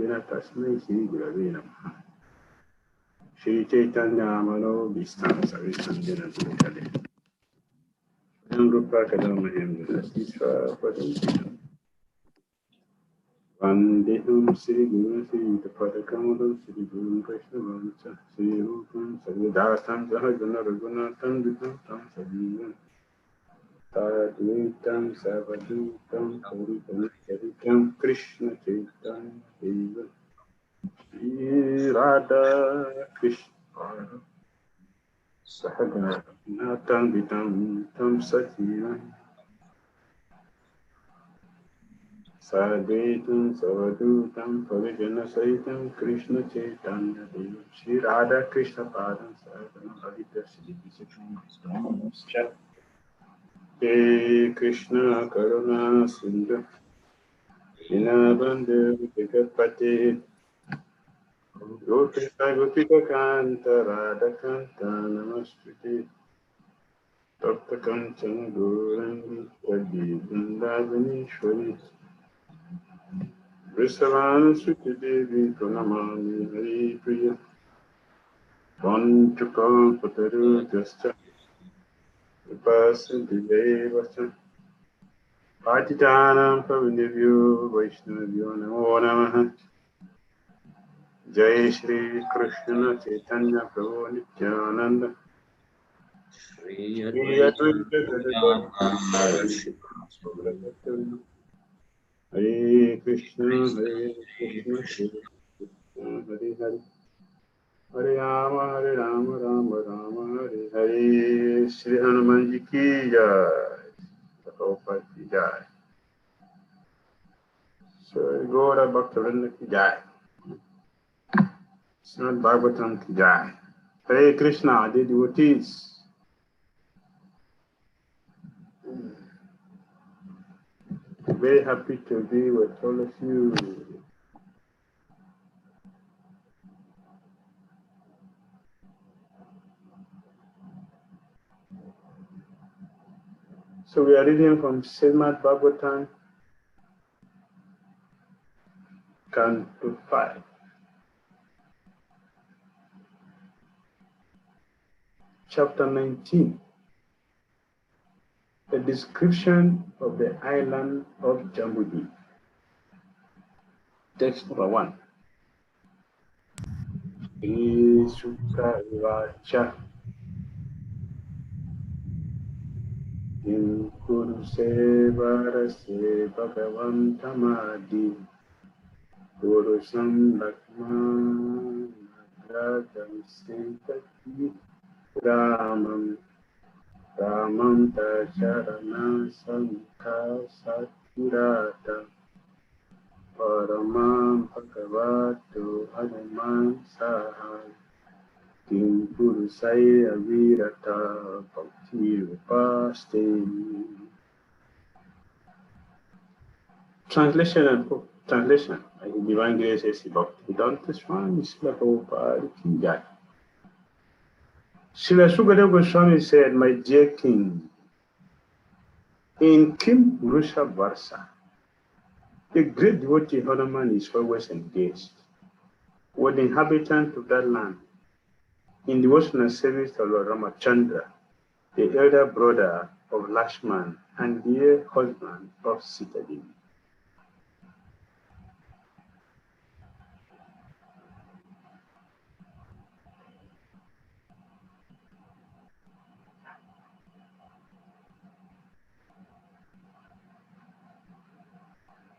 Yoganandana Tasmai Shri Gurave Namaha. Shri Chaitanya Amaro Bhistam Savisandhana Bhutale. Rupa Kadamahem Siswa Padam. Vandeham Sri Guru Sri Padakamadam Sri Guru Krishna Vancha Sri Rupam Sarvadasam Sahajana Raghunatham Vitam Tam Sajivam Tadvaitam Savadutam Puripam Charitam Krishna Chaitanya Deva Shri Radha Krishna Sahajana Raghunatham Vitam Tam Sajivam Sadvaitam Savadutam Parijana Saitam Krishna Chaitanya Deva Shri Radha Krishna Padam Sadhanam Aditya Siddhi Siddhi He Krishna Karuna Sindhu Dinabandhu Vikapati Gopika Gopika Kanta Radha Kanta Namastuti Tapta Kanchana Gaurangi Tadi Vrindavanishwari Vrisavana Sriti Devi Pranamani Hari Priya Vanchukal Pataru Jasta Vipasanti Devasa Patitanam Pavinivyo Vaishnavyo Namo Namaha Jai Shri Krishna Chaitanya Prabhu Nityananda Shri Advaita Gadadara Hare Krishna Hare Krishna Hare Hare Hare Rama Rama Rama Hare Hare. Shri Hanuman Ji ki jai, Prabhupada ki jai. So Gaura Bhaktivinoda ki jai, Srimad Bhagavatam ki jai. Hare Krishna, dear devotees. Very happy to be with all of you. So we are reading from Srimad Bhagavatam, Canto 5. Chapter 19. A description of the island of Jambudi. Text number 1. Sukha Vacha Kim Kuruse Varase Bhagavantamadi Purusam Lakman Nagradam Sintaki Ramam Ramam Tacharana Sankha Satirata Paramam Bhagavato Hanuman Saha Kim Purusai Avirata Bhakti Upaste. Translation. I give divine grace as Bhakti Vedanta Swami Srila Prabhupada ki jai. Srila Sukadeva Goswami said, my dear king, in Kim Purusha Varsa, the great devotee Hanuman is always engaged with the inhabitants of that land in devotional service to Lord Ramachandra, the elder brother of Lakshman and dear husband of Sita Devi.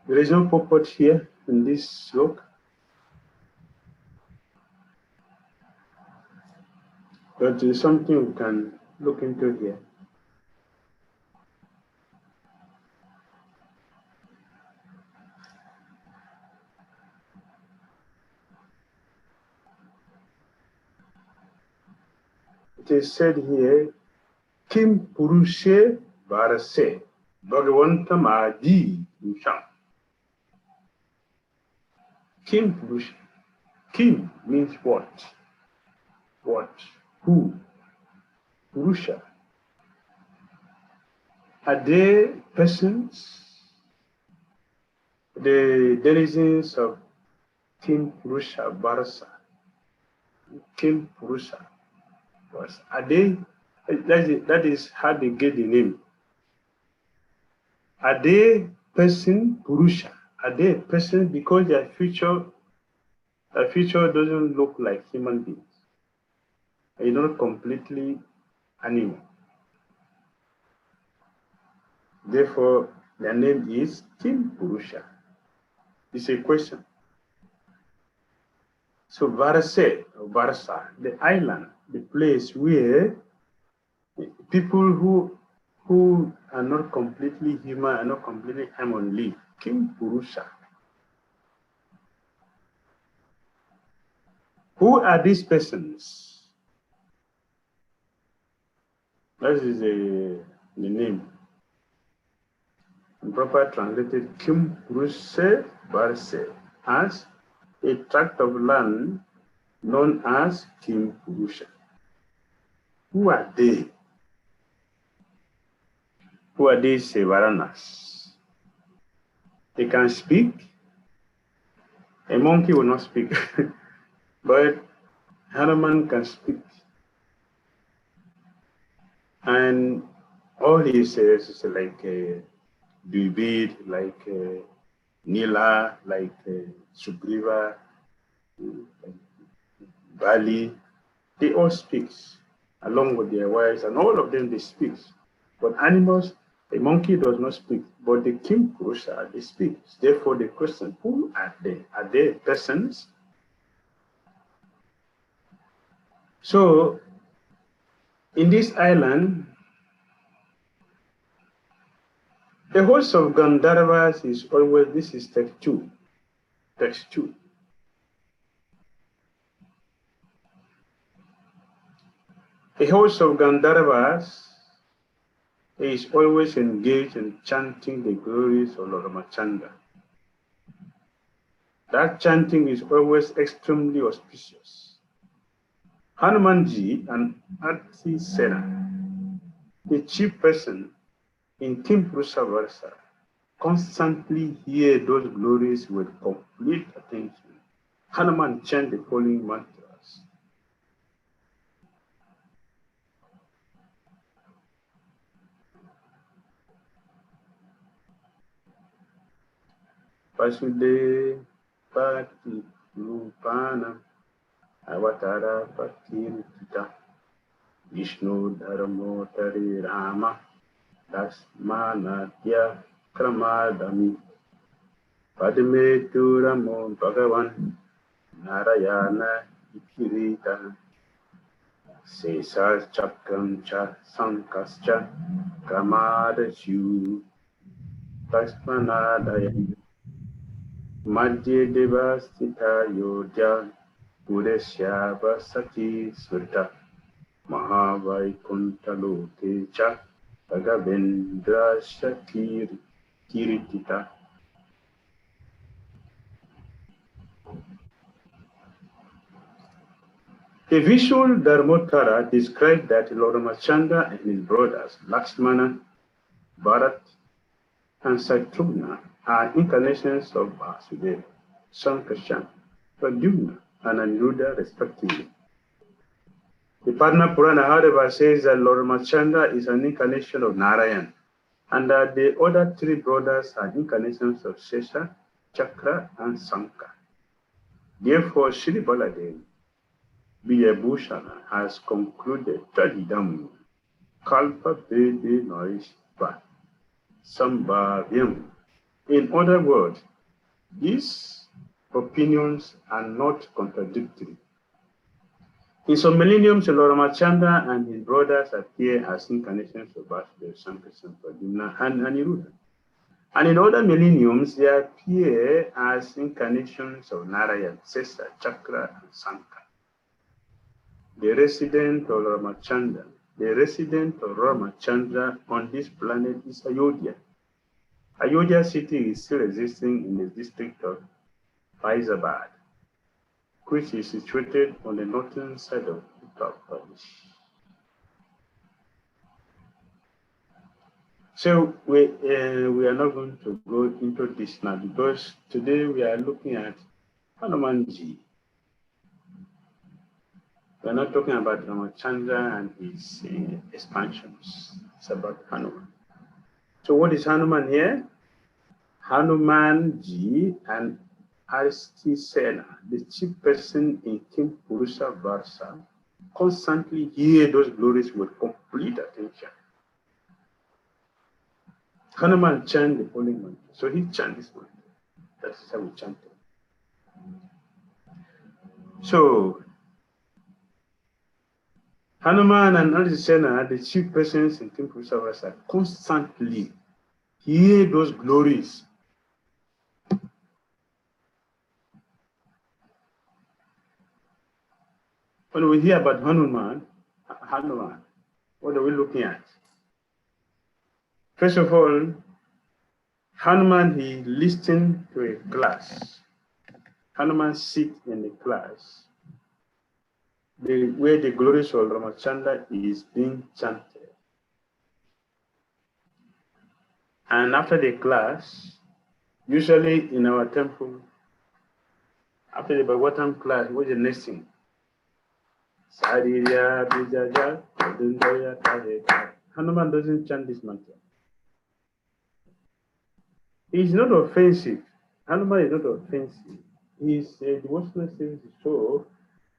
There is no purport here in this book, but there is something we can look into here. It is said here, Kim Purushe Varase Bhagavantam Adi Dusham. Kim Purusha. Kim means what? What? Who? Purusha. Are they persons, the denizens of Kim Purusha Varsa. Kim Purusha Varsa. Are they, that is how they get the name. Are they person Purusha? Are they a person because their future doesn't look like human beings? Are you not completely animal? Therefore, their name is Kim Purusha. It's a question. So Varsa, the island, the place where people who are not completely human, are not completely human live. Kim Purusha. Who are these persons? That is the name. In proper translated, Kim Purusha Varsa, as a tract of land known as Kim Purusha. Who are they? Who are these Varanas? They can speak. A monkey will not speak, but Hanuman can speak. And all he says is like Dubid, like Nila, like Sugriva, like Bali. They all speak along with their wives, and all of them they speak. But animals, a monkey does not speak, but the Kim Purusha, they speak. Therefore, the question, who are they? Are they persons? So, in this island, the host of Gandharvas is always, this is text 2. Text 2. The host of Gandharvas is always engaged in chanting the glories of Lord Ramachandra. That chanting is always extremely auspicious. Hanumanji and Arti Sena, the chief person in Kim Purusha Varsa, constantly hear those glories with complete attention. Hanuman chant the following mantras. Vasudev Bhakti Rupana Avatara Bhakti Vishnu Dharmotari Rama Dasmanatya Kramadami Padme Turamo Bhagavan Narayana Ikirita Sesas Chakram Cha Sankascha Kramadashu Tasmanadaya Madhya Devastita Yodya Pureshya Sati Surta Mahavaikuntaloke Cha Bhagavendra Shakir Kiritita. The visual Dharmotara described that Lord Ramachandra and his brothers Lakshmana, Bharat, and Shatrugna are incarnations of Vasudeva, Sankarshan, Pradyumna, and Aniruddha respectively. The Padma Purana, however, says that Lord Ramachandra is an incarnation of Narayan, and that the other three brothers are incarnations of Shesha, Chakra, and Sanka. Therefore, Shri Baladev Bhusana has concluded Tadidam Kalpa Vede Noishva Sambhavyam. In other words, these opinions are not contradictory. In some millenniums, Lord Ramachandra and his brothers appear as incarnations of Vasudeva, Sankarshan, Pradyumna, and Aniruddha. And in other millenniums, they appear as incarnations of Narayan, Sesa, Chakra, and Sanka. The resident of Ramachandra on this planet is Ayodhya. Ayodhya city is still existing in the district of Faizabad, which is situated on the northern side of Uttar Pradesh. So we are not going to go into this now because today we are looking at Hanumanji. We're not talking about Ramachandra and his expansions. It's about Hanuman. So what is Hanuman here? Hanumanji and Sena, the chief person in King Purusha Varsa, constantly hear those glories with complete attention. Hanuman chant the holy mantra. So he chant this mantra. That is how we chant it. So Hanuman and Alisena, the chief persons in King Purusha Varsa, constantly hear those glories. When we hear about Hanuman, what are we looking at? First of all, Hanuman, he listened to a class. Hanuman sit in the class where the glories of Ramachandra is being chanted. And after the class, usually in our temple, after the Bhagavatam class, what's the next thing? Hanuman doesn't chant this mantra. It's not offensive. Hanuman is not offensive. His devotional service is so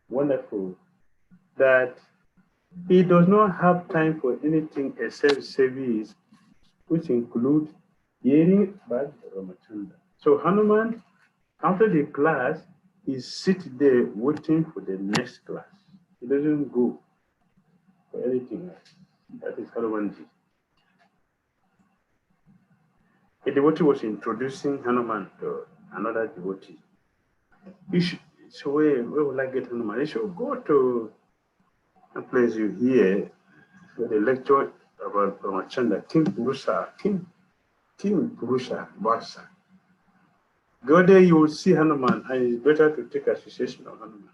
wonderful that he does not have time for anything except service, which includes hearing about Ramachandra. So Hanuman, after the class, he sits there waiting for the next class. He doesn't go for anything else. That is Hanumanji. A devotee was introducing Hanuman to another devotee. So where will I get Hanuman? You should go to a place you hear for the lecture about Ramachandra, King Purusha Varsa. Go there, you will see Hanuman, and it's better to take association of Hanuman.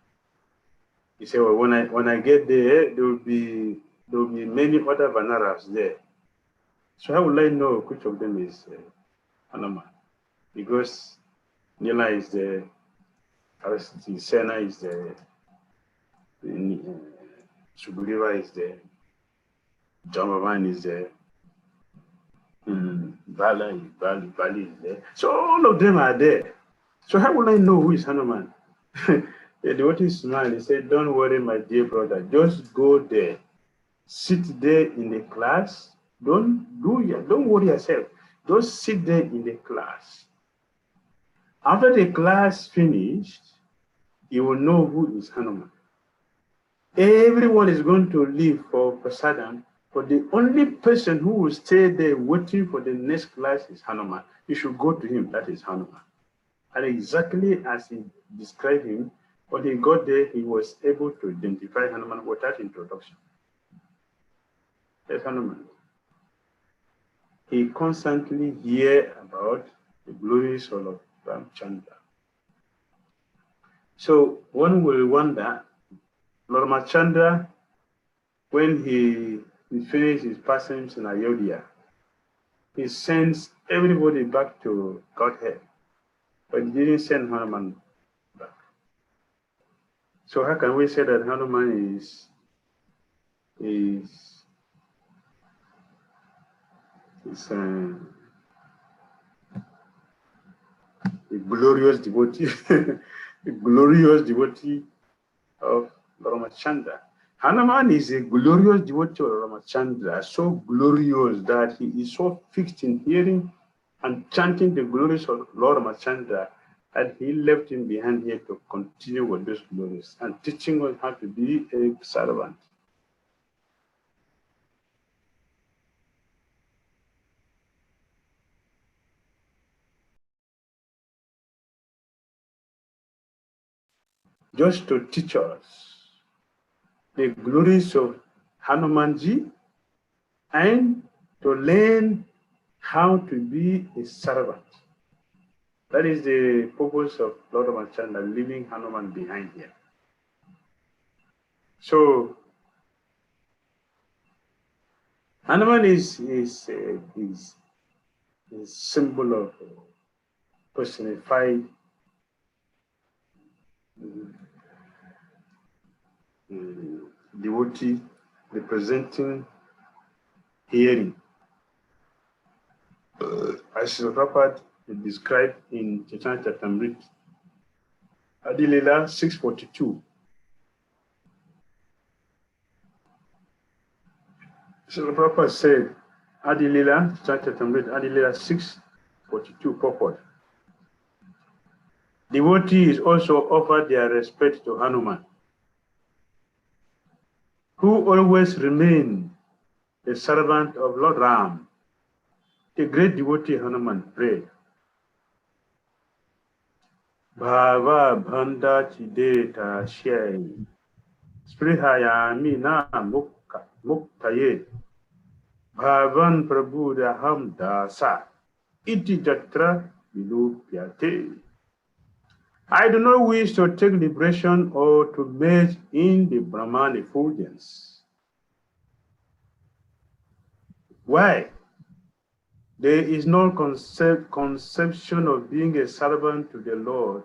He said, well, when I get there, there will be many other Vanaras there. So how will I know which of them is Hanuman? Because Nila is there, Sena is there, Sugriva is there, Jambavan is there, Bali is there. So all of them are there. So how will I know who is Hanuman? The devotee smiled. He said, don't worry, my dear brother. Just go there. Sit there in the class. Don't worry yourself. Just sit there in the class. After the class finished, you will know who is Hanuman. Everyone is going to leave for prasadam, but the only person who will stay there waiting for the next class is Hanuman. You should go to him. That is Hanuman. And exactly as he described him, when he got there, he was able to identify Hanuman without introduction. That's Hanuman. He constantly hears about the glories of Ramachandra. So one will wonder, Lord Ramachandra, when he finished his passage in Ayodhya, he sends everybody back to Godhead, but he didn't send Hanuman back. So how can we say that Hanuman is a glorious devotee, a glorious devotee of Ramachandra? Hanuman is a glorious devotee of Ramachandra, so glorious that he is so fixed in hearing and chanting the glories of Lord Ramachandra that he left him behind here to continue with those glories and teaching us how to be a servant. Just to teach us the glories of Hanumanji and to learn how to be a servant. That is the purpose of Lord Ramachandra leaving Hanuman behind here. So Hanuman is a symbol of personified devotee representing hearing. As Prabhupada described in Chaitanya Charitamrita, Adilila 642. So Prabhupada said, Adilila, Chaitanya Charitamrita, Adilila 642 purport. Devotees also offer their respect to Hanuman, who always remained the servant of Lord Ram. The great devotee Hanuman prayed, Bhava Bhanda Chideta Shai, Sprihayami na Muktaye, Bhavan Prabhudaham Dasa, Iti Jatra Vilupyate. I do not wish to take liberation or to merge in the Brahman effulgence. Why? There is no conception of being a servant to the Lord.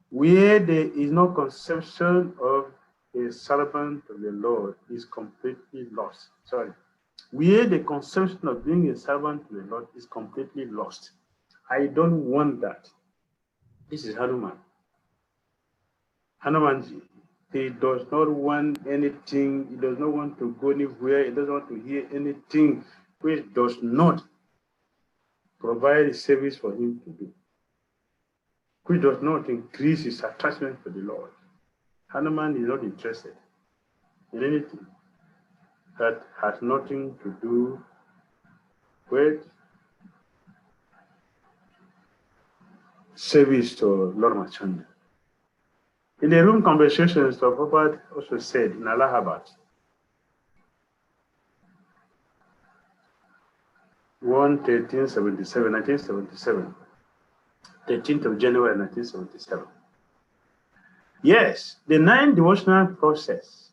Where there is no conception of a servant to the Lord is completely lost. Sorry. Where the conception of being a servant to the Lord is completely lost. I don't want that. This is Hanuman. Hanumanji, he does not want anything, he does not want to go anywhere, he doesn't want to hear anything which does not provide service for him to do, which does not increase his attachment to the Lord. Hanuman is not interested in anything that has nothing to do with service to Lord Machanda. In the room conversations, Prabhupada also said in Allahabad, 1977, 13th of January 1977. Yes, the 9 devotional process.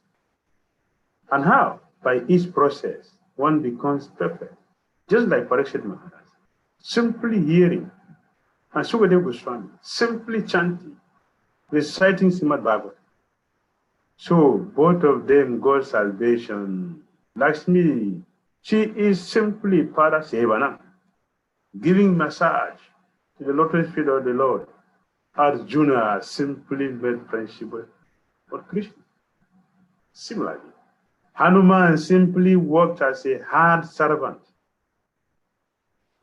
And how? By each process, one becomes perfect. Just like Parikshit Maharaj. Simply hearing. And Sukadeva Goswami. Simply chanting. Reciting Srimad Bhagavatam. So both of them got salvation. Lakshmi, she is simply Pada Sevana, giving massage to the lotus feet of the Lord. Arjuna simply made friendship with Krishna. Similarly, Hanuman simply worked as a hard servant.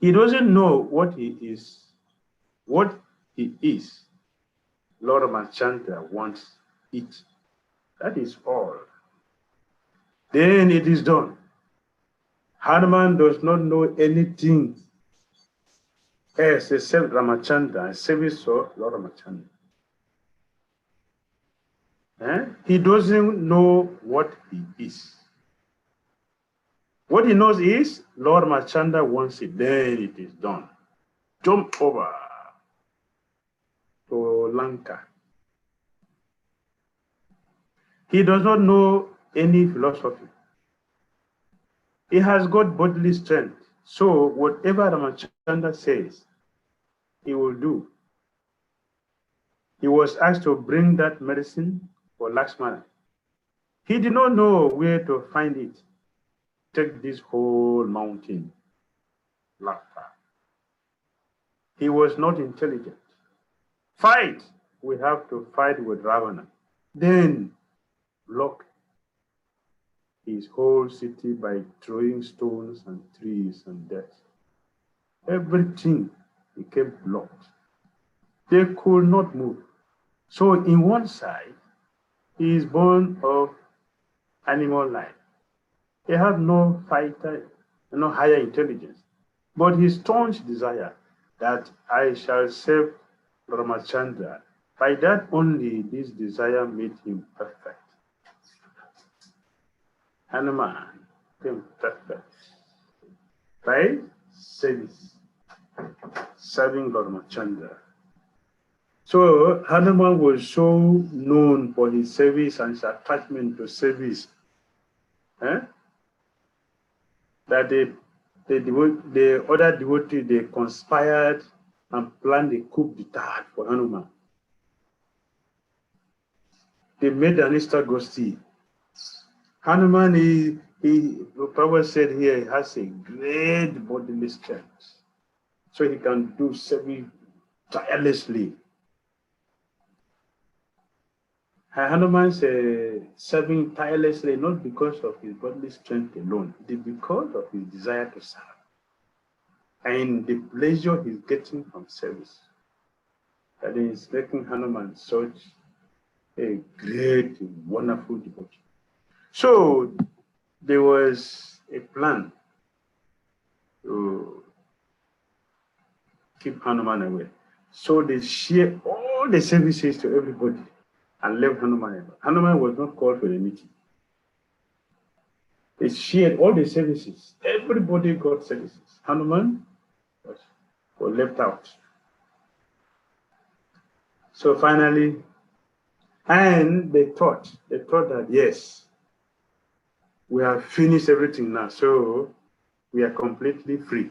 He doesn't know what he is. What he is, Lord Ramachandra wants it. That is all. Then it is done. Hanuman does not know anything else except Ramachandra and service of Lord Ramachandra. He doesn't know what he is. What he knows is Lord Ramachandra wants it, then it is done. Jump over to Lanka. He does not know any philosophy. He has got bodily strength. So whatever Ramachandra says, he will do. He was asked to bring that medicine for Lakshmana. He did not know where to find it. Take this whole mountain. Laughter. He was not intelligent. Fight. We have to fight with Ravana. Then block his whole city by throwing stones and trees and death. Everything became blocked. They could not move. So in one side, he is born of animal life. He had no fighter, no higher intelligence. But his staunch desire that I shall save Ramachandra, by that only this desire made him perfect. Hanuman became perfect by service, serving Lord Ramachandra. So Hanuman was so known for his service and his attachment to service that the other devotees, they conspired and planned a coup d'etat for Hanuman. They made an Easter Gosti. Hanuman, the Prophet said here, he has a great bodily strength. So he can do service tirelessly. Hanuman is serving tirelessly not because of his bodily strength alone, it is because of his desire to serve and the pleasure he's getting from service. That is making Hanuman such a great, wonderful devotee. So there was a plan to keep Hanuman away. So they shared all the services to everybody and left Hanuman alone. Hanuman was not called for the meeting. They shared all the services. Everybody got services. Hanuman was left out. So finally, and they thought that yes, we have finished everything now, so we are completely free.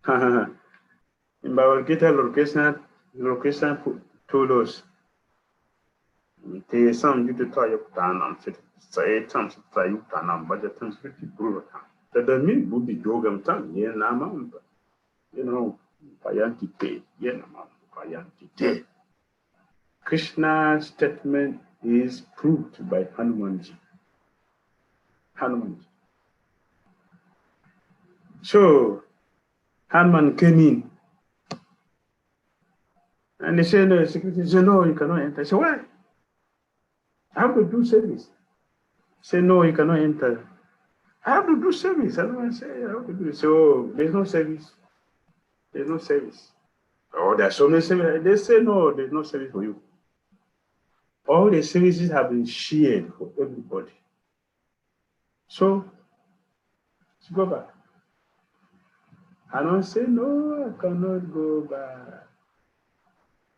In Bhagavad Gita, Lord Krishna told us, "Te sam yutu ta yuktanam fit say tam sa yuktanam bajatam fit purvatam." That doesn't mean buddhi yogam tam ye namam, payanti te ye namam payanti te. Krishna's statement is proved by Hanumanji. So Hanuman came in and they said, the security said, "No, you cannot enter." I said, "Why? I have to do service." He said, "No, you cannot enter." I have to do service. Hanuman said, "I have to do it." So there's no service. There's no service. Oh, there's so many services. They say, "No, there's no service for you." All the services have been shared for everybody. So go back. Hanuman said, "No, I cannot go back.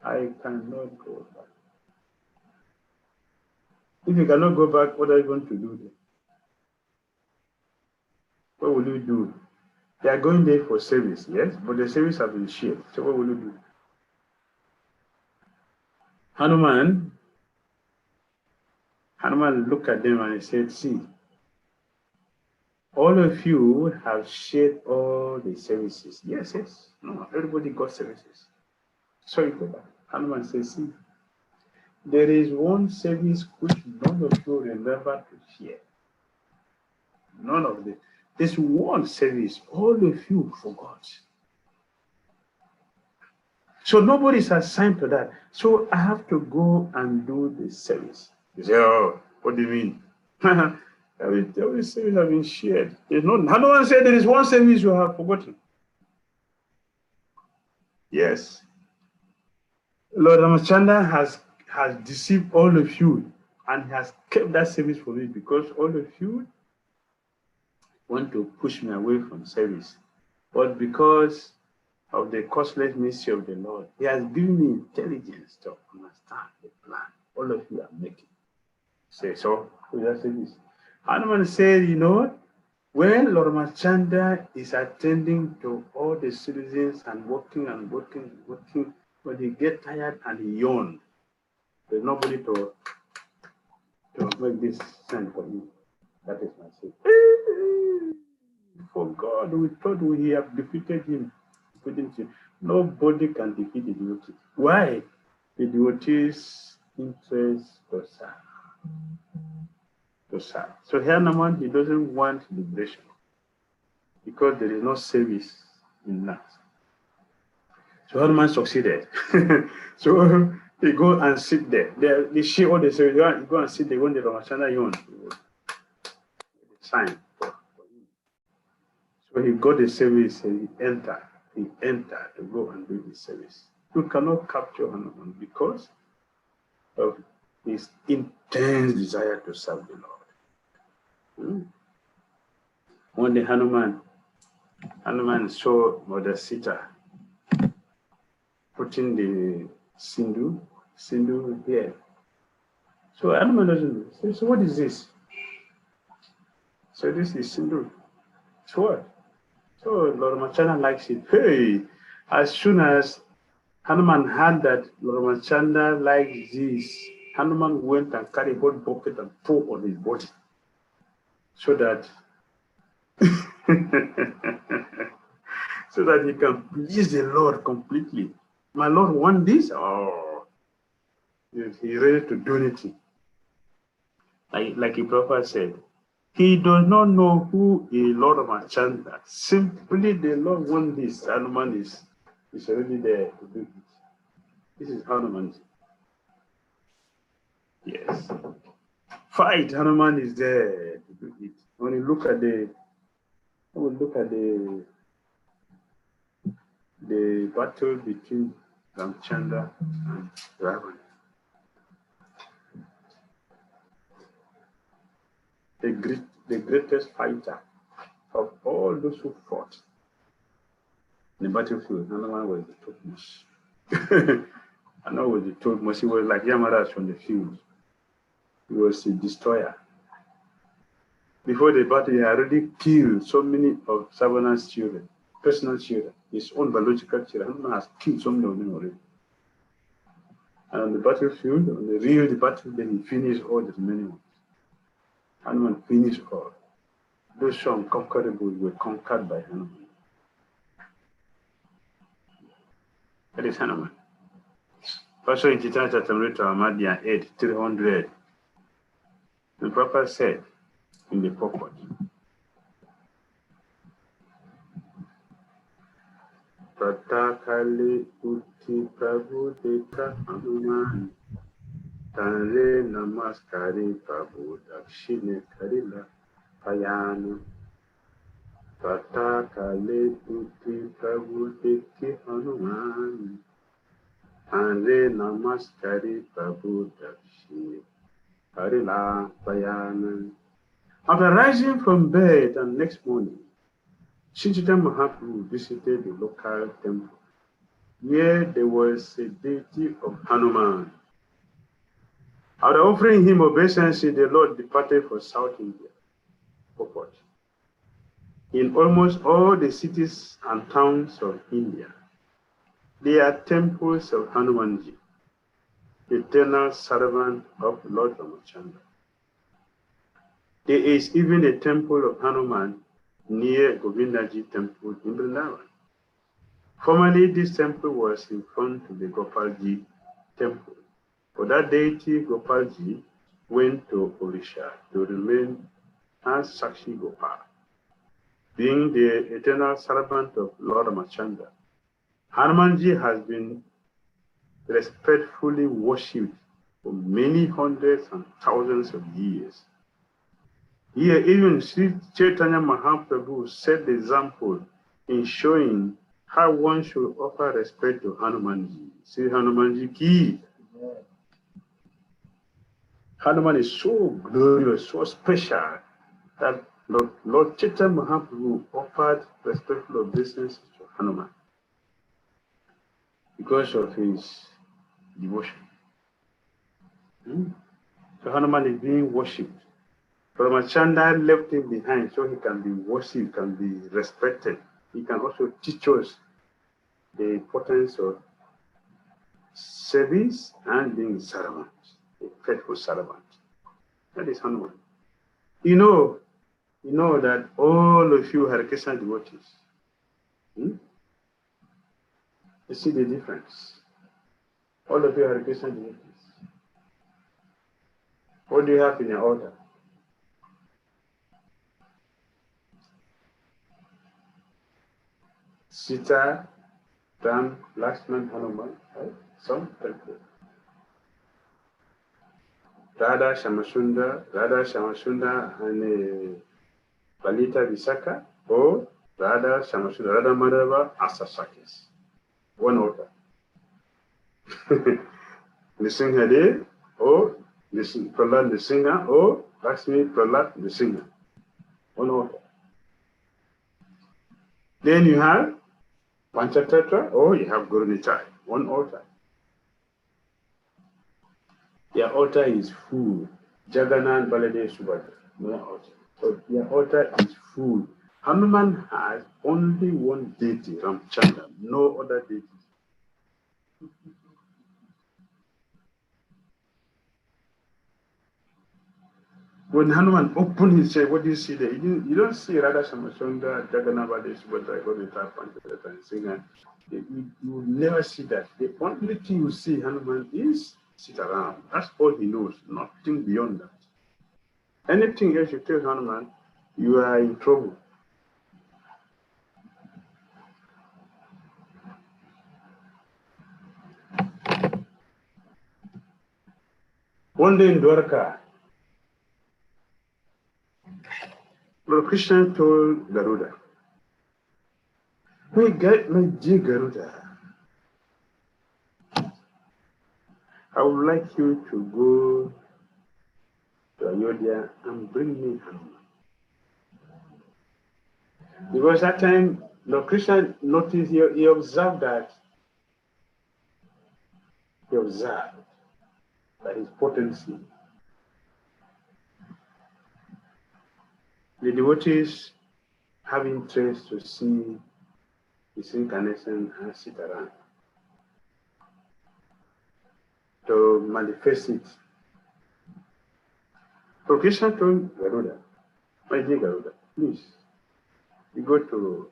I cannot go back." If you cannot go back, what are you going to do then? What will you do? They are going there for service, yes, but the service have been shared. So what will you do? Hanuman looked at them and he said, "See, all of you have shared all the services." Yes. No, everybody got services. So you go back. Hanuman says, "See, there is one service which none of you remember to share. None of them. There's one service all of you forgot. So nobody is assigned to that. So I have to go and do the service." You say, "Oh, what do you mean?" Every service has been shared. Hanuman said there is one service you have forgotten. Yes. Lord Ramachandra has deceived all of you and has kept that service for me because all of you want to push me away from service. But because of the costless mercy of the Lord, He has given me intelligence to understand the plan all of you are making. Say, so that service. Hanuman said, when Lord Ramachandra is attending to all the citizens and working, when he gets tired and he yawns, there's nobody to make this sign for me. That is my say. For God, we thought we have defeated him. Nobody can defeat the devotee. Why? The devotee's interest to serve. So Hanuman, he doesn't want liberation because there is no service in that. So Hanuman succeeded. So they go and sit there. They share all the service. They go and sit there when the Ramachandra yawn. Sign for him. So he got the service and he entered to go and do the service. You cannot capture Hanuman because of his intense desire to serve the Lord. One day Hanuman saw Mother Sita putting the sindu here. So Hanuman doesn't know. So what is this? So this is sindu. So what? So Lord Ramachandra likes it. Hey, as soon as Hanuman heard that Lord Ramachandra likes this, Hanuman went and carried a whole bucket and poured on his body so that so that he can please the Lord completely. My Lord want this? Oh, he's ready to do anything. Like the prophet said, he does not know who a Lord of Achanda. Simply the Lord wants this. Hanuman is already there to do it. This is Hanuman. Yes. Fight, Hanuman is there to do it. When you look at the battle between Ramchandra and Ravan. The greatest fighter of all those who fought in the battlefield, Hanuman was the topmost. Hanuman was the topmost. He was like Yamarash on the field. He was a destroyer. Before the battle, he had already killed so many of Savana's children, personal children, his own biological children. Hanuman has killed so many of them already. And on the battlefield, on the real battle, then he finished all the remaining ones. Hanuman finished all. Those who are unconquerable were conquered by Hanuman. That is Hanuman. Also in Chaitanya Charitamrita Ahmadiyya 8:300, the Prophet said in the purport, Pratakali Uti Prabhu Deka Hanuman Tanre Namaskari Prabhu Dakshine Karila Payana Pratakali Uti Prabhu Deki Hanuman Tanre Namaskari Prabhu Dakshine Karila Payana. After rising from bed and next morning, Sri Chaitanya Mahaprabhu visited the local temple where there was a deity of Hanuman. After offering him obeisance, the Lord departed for South India. Purport. In almost all the cities and towns of India, there are temples of Hanumanji, eternal servant of Lord Ramachandra. There is even a temple of Hanuman near Govindaji temple in Vrindavan. Formerly, this temple was in front of the Gopalji temple. For that deity, Gopalji went to Odisha to remain as Sakshi Gopal. Being the eternal servant of Lord Ramachandra, Hanumanji has been respectfully worshipped for many hundreds and thousands of years. Here, even Sri Chaitanya Mahaprabhu set the example in showing how one should offer respect to Hanumanji. Sri Hanumanji ki. Hanuman is so glorious, so special, that Lord Chaitanya Mahaprabhu offered respectful obeisances to Hanuman because of his devotion. So Hanuman is being worshipped. Ramachandra left him behind so he can be worshipped, can be respected. He can also teach us the importance of service and being a servant, a faithful servant. That is Hanuman. You know that all of you are Krishna devotees. You see the difference. All of you are Krishna devotees. What do you have in your altar? Sita, Ram, Lakshman, Hanuman, right? Some temple. Radha Shamasunda, and Balita Visakha, or Radha Shamasunda, Radha Madhava, Asasakis. One altar. Nisingha or Prahlad Nisingha, or Lakshmi Prahlad Nisingha. One altar. Then you have Panchatattva, or you have Guru Nitai, one altar. Their altar is full. Jagannath, Baladev, Subhadra, one altar. So their altar is full. Hanuman has only one deity, Ramchandra, no other deity. When Hanuman opened his chest, what do you see there? You don't see Radha Samashonda, Jagannath, Subhadra, I got the type and singer. You will never see that. The only thing you see Hanuman is sit around. That's all he knows, nothing beyond that. Anything else you tell Hanuman, you are in trouble. One day in Dwarka, Lord Krishna told Garuda, my dear Garuda, I would like you to go to Ayodhya and bring me Hanuman. Because that time, Lord Krishna noticed, he observed that his potency. The devotees have interest to see his incarnation and sit around, to manifest it. So Krishna told Garuda, my dear Garuda, please, you go to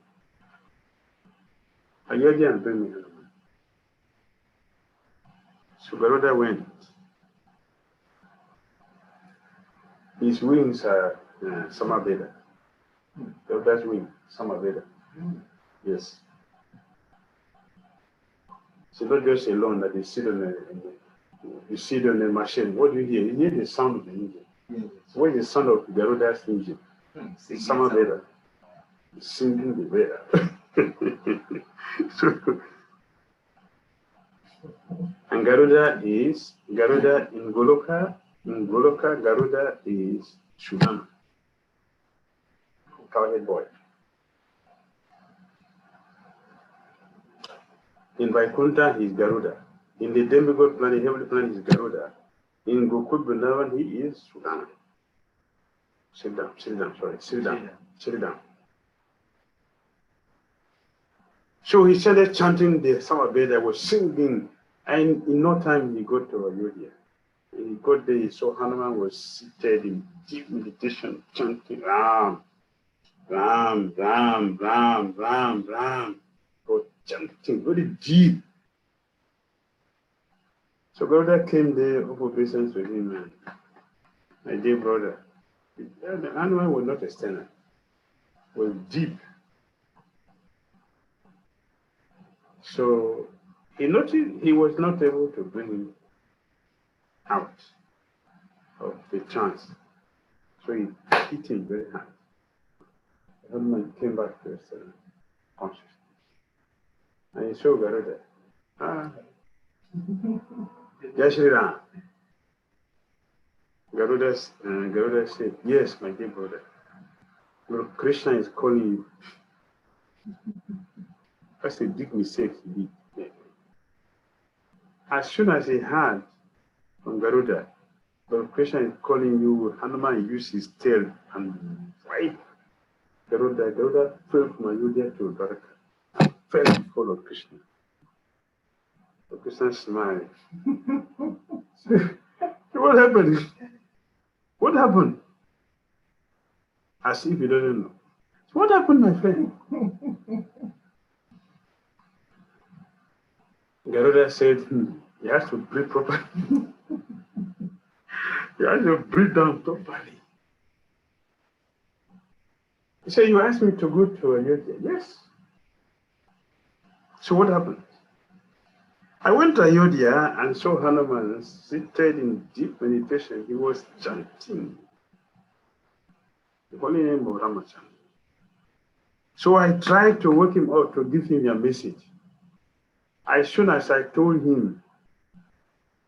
Ayodhya and bring me Hanuman. So Garuda went. His wings are Samaveda. Garuda's wing, Samaveda. Yes. So not just alone that you sit on the machine. What do you hear? You hear the sound of the engine. Yes. So what is the sound of Garuda's engine? Samaveda. Singing the Veda. So, and Garuda in Goloka. In Goloka, Garuda is Sudama, cowhead boy. In Vaikuntha, he is Garuda. In the demigod planet, heavenly planet, is Garuda. In Gokul Vrindavan, he is Sudama. Sit down. So he started chanting the Samaveda, was singing, and in no time he got to Ayodhya. He got there, he saw Hanuman was seated in deep meditation, chanting Ram, Ram, Ram, Ram, Ram, Ram. But chanting very deep. So Garuda came there, offered obeisance to him, and my dear brother, the Hanuman was not external, was deep. So he noticed he was not able to bring him out of the trance. So he hit him very hard. The Hanuman came back to his consciousness. And he saw Garuda. Jai Shri Ram. Garuda said, yes, my dear brother. Lord Krishna is calling you. That's a big mistake he did. As soon as he heard from Garuda, Lord Krishna is calling you, Hanuman used his tail and right. Garuda fell from Ayodhya to Dwarka and fell before Lord Krishna. Lord Krishna smiled. What happened? What happened? As if he doesn't know. What happened, my friend? Garuda said, he has to breathe properly. He has to breathe down properly. He said, you asked me to go to Ayodhya. Yes. So what happened? I went to Ayodhya and saw Hanuman seated in deep meditation. He was chanting the holy name of Rama. So I tried to wake him up to give him a message. As soon as I told him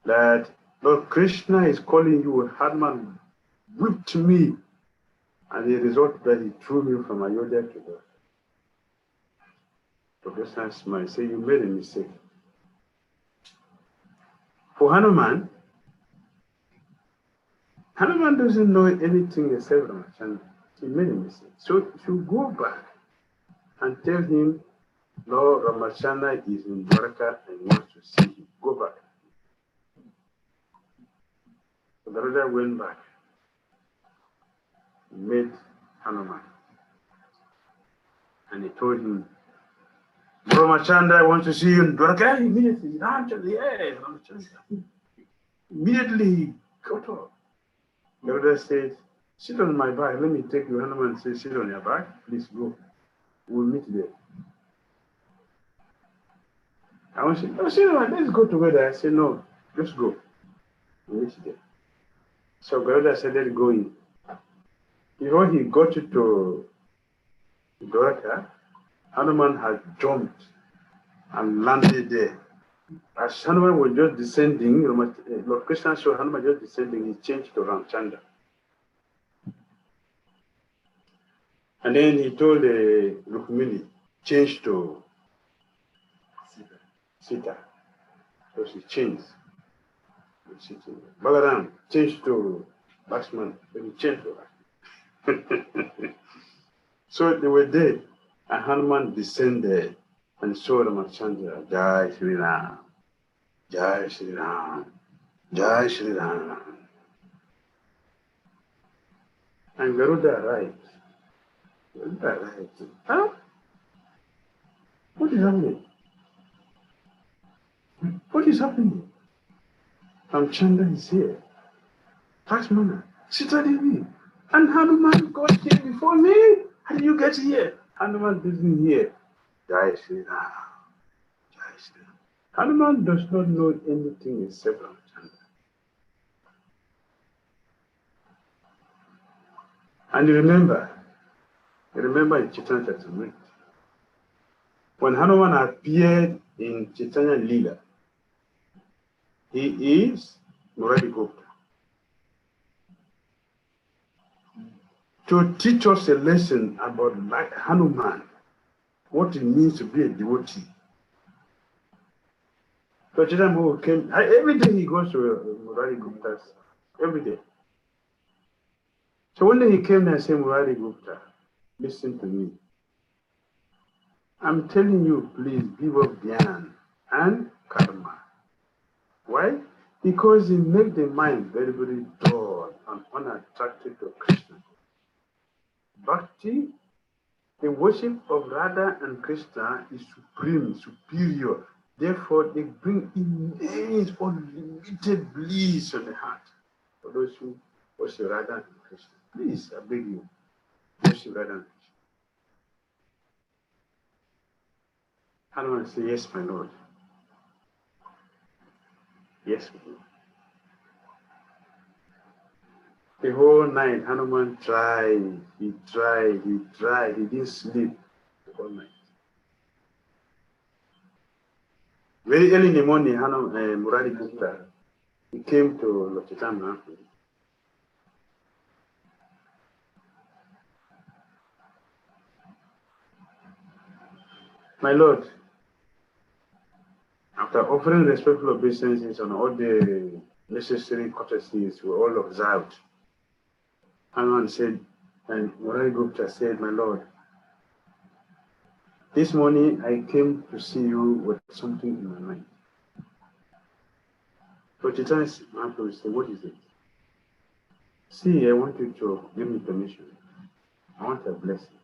that Lord Krishna is calling you, Hanuman whipped me, and the result that he threw me from Ayodhya to God. So Krishna smiled, say, you made a mistake. For Hanuman doesn't know anything except Ramachandra. He made a mistake. So if you go back and tell him, Lord Ramachandra is in Dwarka and wants to see him, go back. So Garuda went back. met Hanuman. And he told him, Brahmachandra, I want to see you in Dwarka. Immediately, immediately he got up. Garuda said, sit on my back, let me take you. Hanuman said, sit on your back, please go. We'll meet there. I want to say, no, let's go together. I said, no, just go. We'll meet there. So Garuda said, let's go in. Before he got to Dwarka, Hanuman had jumped and landed there. As Hanuman was just descending, Lord Krishna saw Hanuman just descending, he changed to Ramchandra. And then he told Rukmini, change to Sita. So she changed. Balaram changed to Lakshman, so he changed to her. So they were there, and Hanuman descended and saw Ramachandra, Jai Shri Ram, Jai Shri Ram, Jai Shri Ram. And Garuda arrived. Huh? What is happening? What is happening? Ramchandra is here. Lakshmana, Sita Devi, and Hanuman got here before me. How did you get here? Hanuman isn't here. Jai Shri Ram. Jai Shri Ram. Hanuman does not know anything except Ramchandra. And you remember in Chaitanya Charitamrita, when Hanuman appeared in Chaitanya Lila, he is Murari Gupta. To teach us a lesson about like Hanuman, what it means to be a devotee. So Chaitanya came, every day he goes to Murari Gupta's, every day. So one day he came and said, Murari Gupta, listen to me. I'm telling you, please give up dhyan and karma. Why? Because it makes the mind very, very dull and unattractive to Krishna. Bhakti, the worship of Radha and Krishna is supreme, superior. Therefore, they bring immense, unlimited bliss on the heart for those who worship Radha and Krishna. Please, I beg you, worship Radha and Krishna. Hanuman say, yes, my Lord. Yes, my Lord. The whole night, Hanuman tried, he didn't sleep the whole night. Very early in the morning, Murari Gupta, he came to Lord Chaitanya. My Lord, after offering respectful obeisances and all the necessary courtesies were all observed, Hanuman said, and Murari Gupta said, my Lord, this morning I came to see you with something in my mind. So Chaitanya Mahaprabhu said, what is it? See, I want you to give me permission. I want a blessing.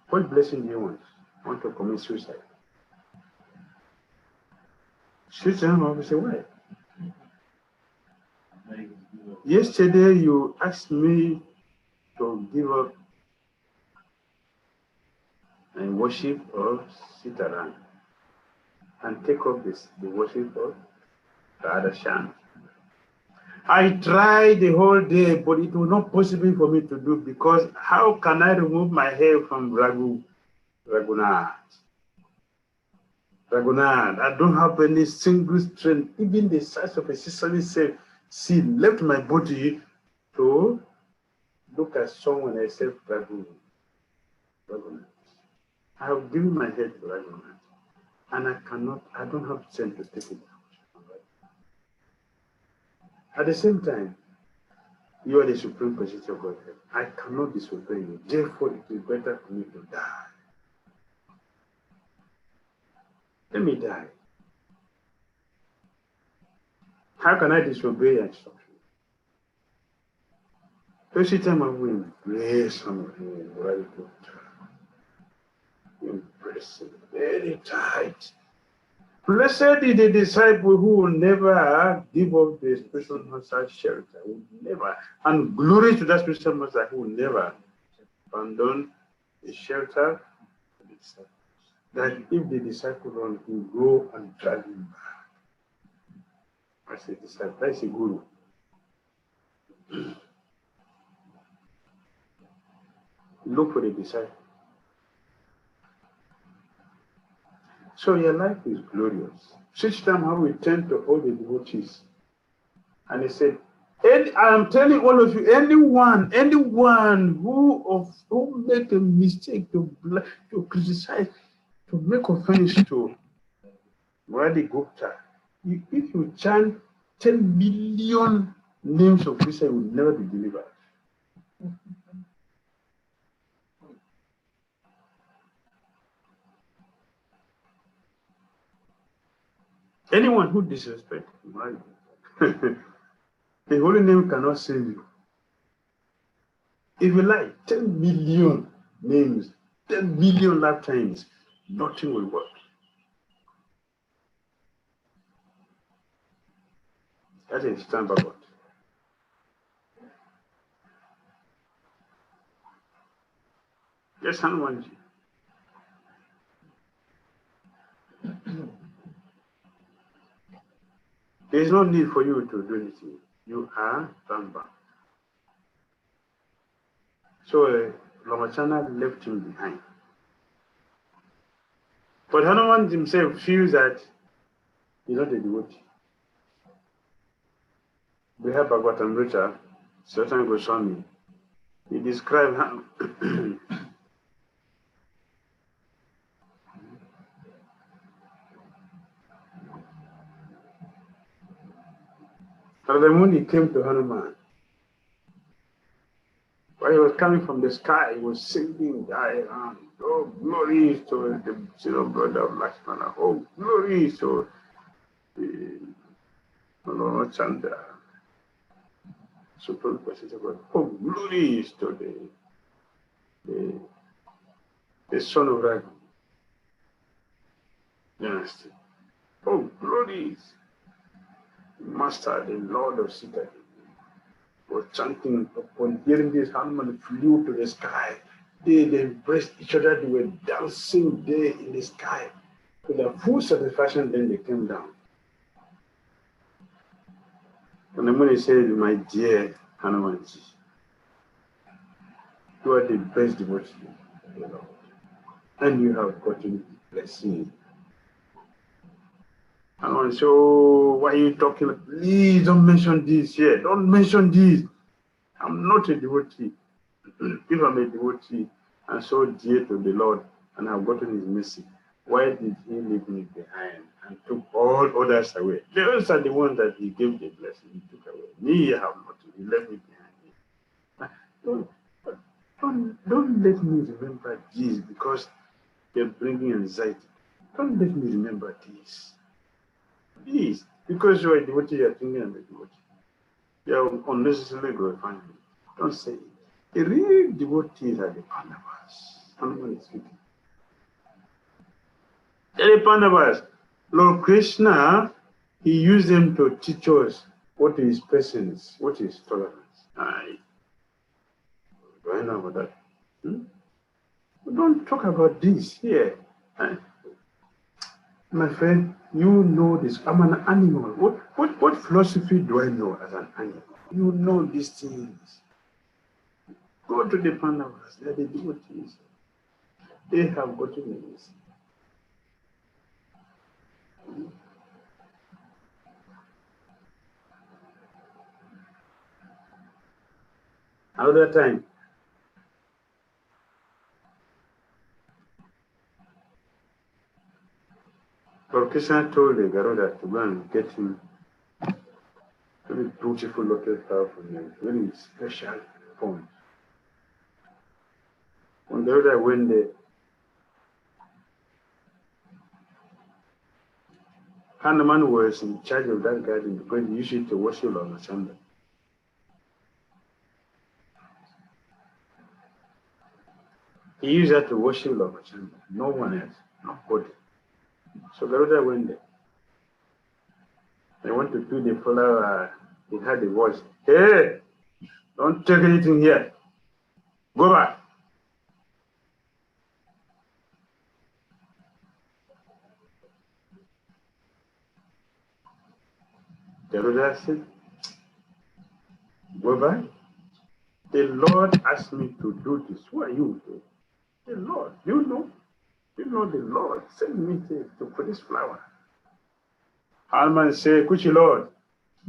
What blessing do you want? I want to commit suicide. Chaitanya Mahaprabhu said, why? Yesterday you asked me to give up and worship of Sitaram and take up the worship of Radha Shan. I tried the whole day, but it was not possible for me to do because how can I remove my hair from Raghunath? I don't have any single strength, even the size of a sesame seed left my body to look at someone except Raghunath. I have given my head to Raghunath, and I don't have strength to take it out. At the same time, you are the supreme personality of Godhead. I cannot disobey you. Therefore, it is better for me to die. Let me die. How can I disobey your instruction? Every time I will embrace something very good. Embrace it very tight. Blessed is the disciple who will never give up the spiritual master's shelter. Will never. And glory to that spiritual master who will never abandon the shelter of the disciple. That if the disciple runs, he will go and drag him back. That's a disciple. That's a guru. Look for the disciple. So your life is glorious. Each time how we turn to all the devotees. And he said, I am telling all of you, anyone who make a mistake to criticize, to make offense to Radhi Gupta, if you chant 10 million names of Krishna, you will never be delivered. Anyone who disrespects the holy name cannot save you. If you like 10 million names, 10 million lifetimes, nothing will work. That is stand backward. Yes, Hanuman. There is no need for you to do anything. You are bound. So Ramachandra left him behind. But Hanuman himself feels that he's not a devotee. We have Bhagavatamrita, Swami Goswami. He described the moon he came to Hanuman. While he was coming from the sky, he was singing, oh, glory to the zero brother of Lakshmana. Oh, glory to the Ramachandra. Supreme President of God. Oh, glory to the son of Rama. Dynasty. Oh, glory, Master, the Lord of Sita. Was chanting. Upon hearing this, Hanuman flew to the sky. They embraced each other. They were dancing there in the sky. To their full satisfaction, then they came down. And the Muni said, my dear Hanumanji, you are the best devotee of the Lord. And you have gotten blessing. Hanuman said, oh, why are you talking? Please don't mention this here. Don't mention this. I'm not a devotee. If I'm a devotee and so dear to the Lord and I've gotten his mercy, why did he leave me behind and took all others away? Those are the ones that he gave the blessing, he took away. Me, I have nothing. He left me behind. Don't let me remember this because they're bringing anxiety. Don't let me remember this. Please, because you are a devotee, you are thinking I'm a devotee. You are unnecessarily glorifying me. Don't say it. The real devotees are the Pandavas. Hanuman is speaking. They're the Pandavas. Lord Krishna, he used them to teach us what is patience, what is tolerance. Do I know about that? Don't talk about this here. My friend, you know this. I'm an animal. What philosophy do I know as an animal? You know these things. Go to the Pandavas. They're the devotees. They have gotten this. Another time, Lord Krishna told the Garuda to go and get him very beautiful lotus flower from him, very special form. When Garuda went there, Hanuman was in charge of that garden because he used it to worship Lord Ramachandra. He used that to worship Lord Chanda. No one else, nobody. So Garuda went there. They went to do the flower. He had the voice, "Hey, don't take anything here. Go back." Garuda said, "Go back. The Lord asked me to do this. Who are you? The Lord. You know the Lord sent me to put this flower." Hanuman said, "Kuchi Lord,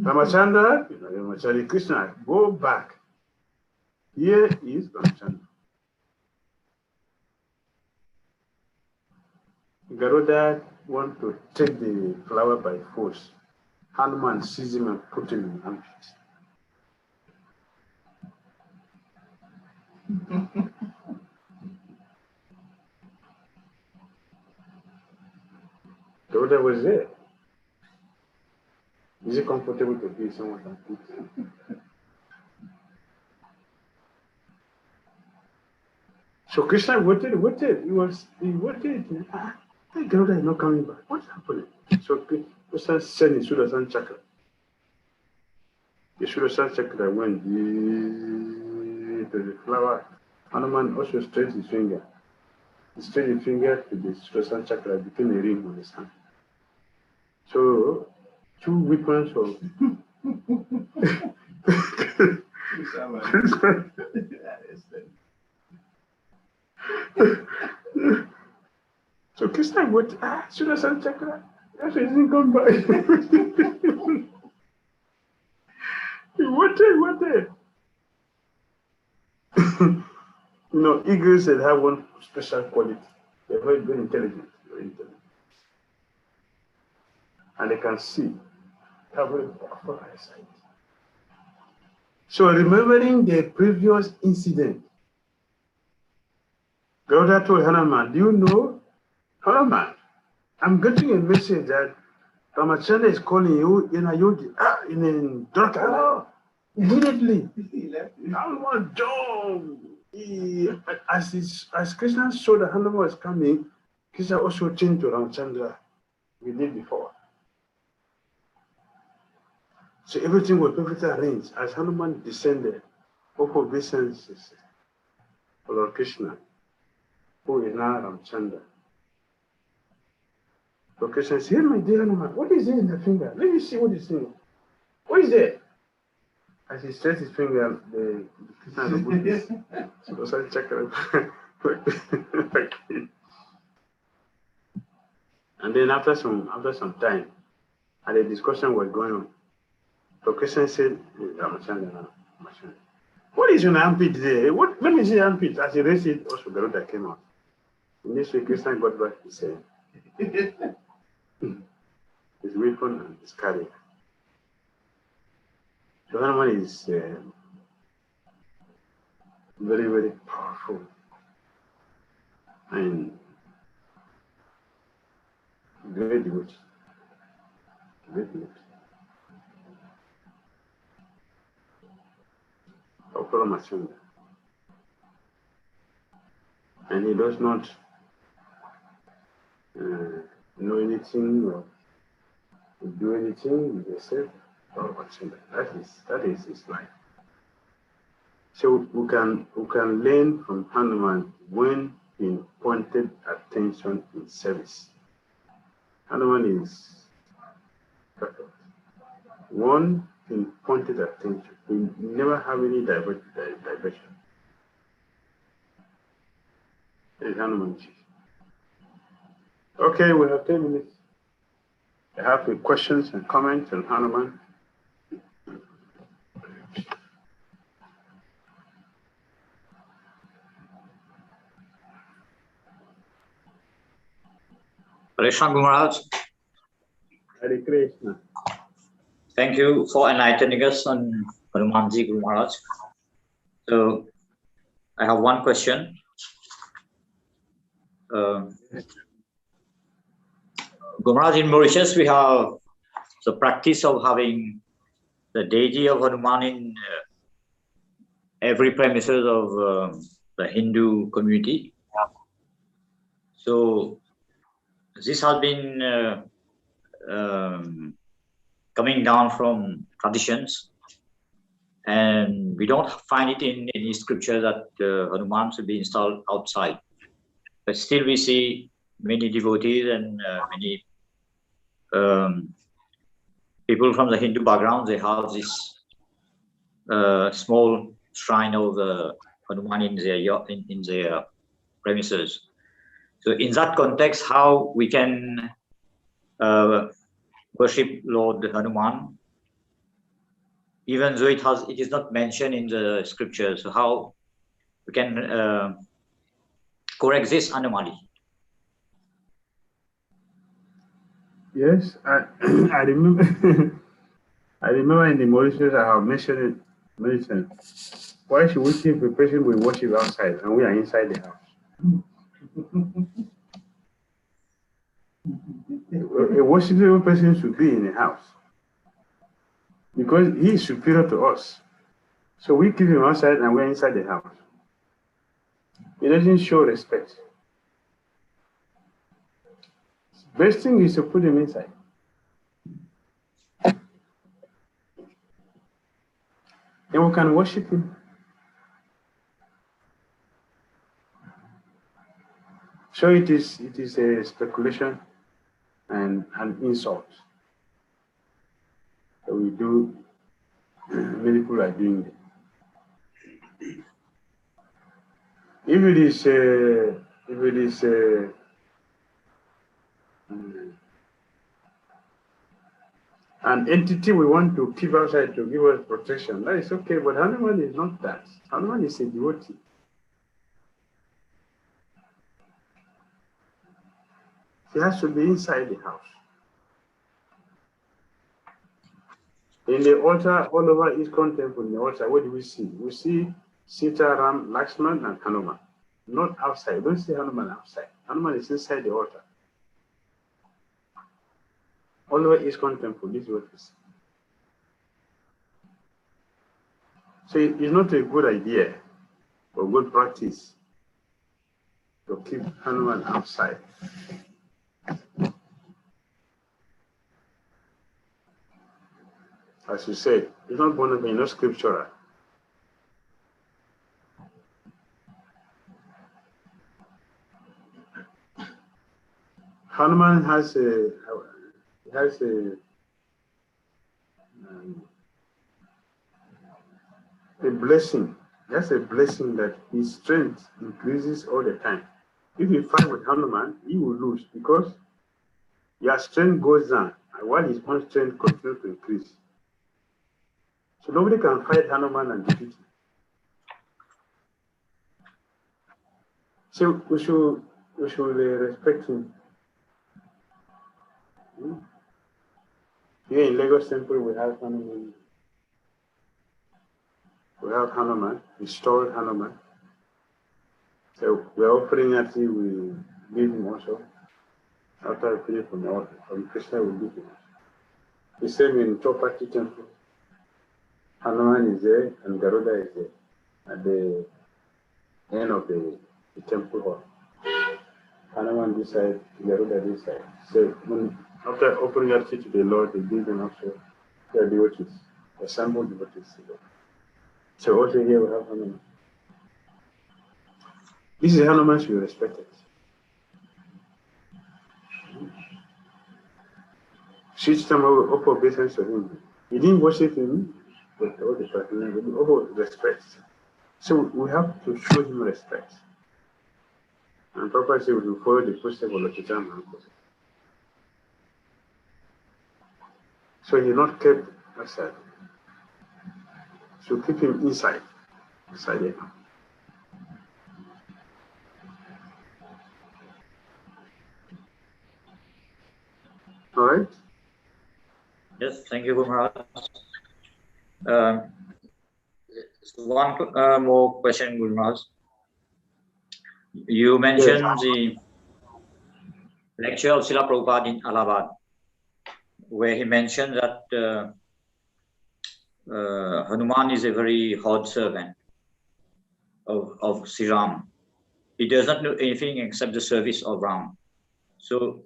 Ramachandra, Ramachandra Krishna, go back. Here is Ramachandra." Garuda want to take the flower by force. Hanuman seized him and put him in armpit. Garuda was there. Is it comfortable to be someone's armpit? So Krishna waited. He waited. Garuda is not coming back. What's happening? So Krishna sent his Sudarshan Chakra. The Sudarshan Chakra went to the flower. Hanuman also stretched his finger. He stretched his finger to the Sudarshan Chakra, became a ring on his hand. So, two weapons of So Krishna went, Sudarshan Chakra. That's why he didn't come back. He waited. Eagles that have one special quality. They're very intelligent. And they can see. They have very powerful eyesight. So remembering the previous incident, Garuda told Hanuman, "Do you know, Hanuman, I'm getting a message that Ramachandra is calling you in a yogi, in Dwarka." Immediately, Hanuman jumped. As Krishna saw that Hanuman was coming, Krishna also changed to Ramachandra. We did before. So everything was perfectly arranged. As Hanuman descended, all obeisances for Lord Krishna, who is now Ramachandra. So Krishna said, "Here, my dear Hanuman, what is it in the finger? Let me see what is in it. What is there?" As he stretched his finger, the Krishna removed his Sudarshan Chakra. And then after some time, and the discussion was going on, so Krishna said, "Ramachandra, what is your armpit there? Let me see your armpit." As he raised it, also Garuda came out. In this way, Krishna got back his weapon and his carrier. So Hanuman is very, very powerful and great devotee. Of Ramachandra. And he does not know anything or do anything with himself or Ramachandra. That is his life. So we can learn from Hanuman when he pointed attention in service. Hanuman is perfect. One in pointed attention. We never have any diversion. Is Hanuman. Okay, we have 10 minutes. I have questions and comments on Hanuman. Krishna Maharaj. Hare Krishna. Thank you for enlightening us on Hanumanji Guru Maharaj. So, I have one question. Guru Maharaj, in Mauritius, we have the practice of having the deity of Hanuman in every premises of the Hindu community. So this has been coming down from traditions, and we don't find it in any scripture that Hanuman should be installed outside. But still we see many devotees and many people from the Hindu background, they have this small shrine of the Hanuman in their premises. So in that context, how we can worship Lord Hanuman, even though it is not mentioned in the scriptures, so how we can correct this anomaly? Yes, I remember. I remember in the Mauritius I have mentioned it many times. Why should we keep a person we worship outside and we are inside the house? A worshipful person should be in the house because he is superior to us. So we keep him outside and we're inside the house. It doesn't show respect. Best thing is to put him inside. And we can worship him. So it is a speculation and an insult that we do. Many people are doing it. If it is an entity we want to keep outside to give us protection, that is okay, but Hanuman is not that. Hanuman is a devotee. He has to be inside the house. In the altar, all over ISKCON temple, in the altar, what do we see? We see Sita, Ram, Lakshman, and Hanuman. Not outside. Don't see Hanuman outside. Hanuman is inside the altar. All over ISKCON temple, this is what we see. So it's not a good idea or good practice to keep Hanuman outside. As you said, it's not born again, not scriptural. Hanuman has a blessing. That's a blessing that his strength increases all the time. If you fight with Hanuman, he will lose because your strength goes down while his own strength continues to increase. So nobody can fight Hanuman and defeat him. So we should respect him. Here in Lagos Temple, we have Hanuman. We have Hanuman, restored Hanuman. So we're offering that we give him also. After we finish from the altar, from Krishna will give him. The same in Chopati Temple. Hanuman is there and Garuda is there at the end of the temple hall. Hanuman this side, Garuda this side. So after offering that to the Lord, they give them also their devotees, assembled devotees. So also here we have Hanuman. This is Hanuman should be respected. System of offer obeisance to him. He didn't worship him, but all the person, we offer respect. So we have to show him respect. And Papa said we will follow the footsteps of Lord Chaitanya. So he's not kept outside. So keep him inside the house. All right? Yes, thank you, Guru Maharaj. One more question, Guru Maharaj. You mentioned the lecture of Srila Prabhupada in Allahabad, where he mentioned that Hanuman is a very hard servant of Sri Ram. he does not know anything except the service of Rama. So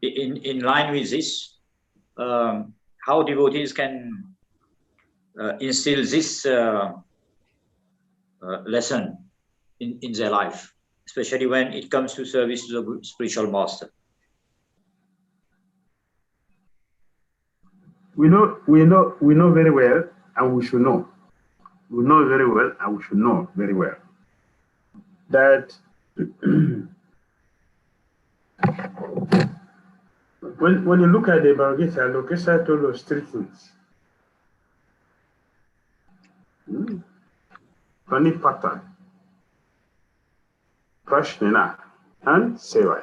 in line with this, how devotees can instill this lesson in their life, especially when it comes to service to the spiritual master. We know very well, and we should know. We know very well, and we should know very well that when you look at the Bhagavad Gita, Lokesha told us three things. Pranipata, Prashnena, and Seva.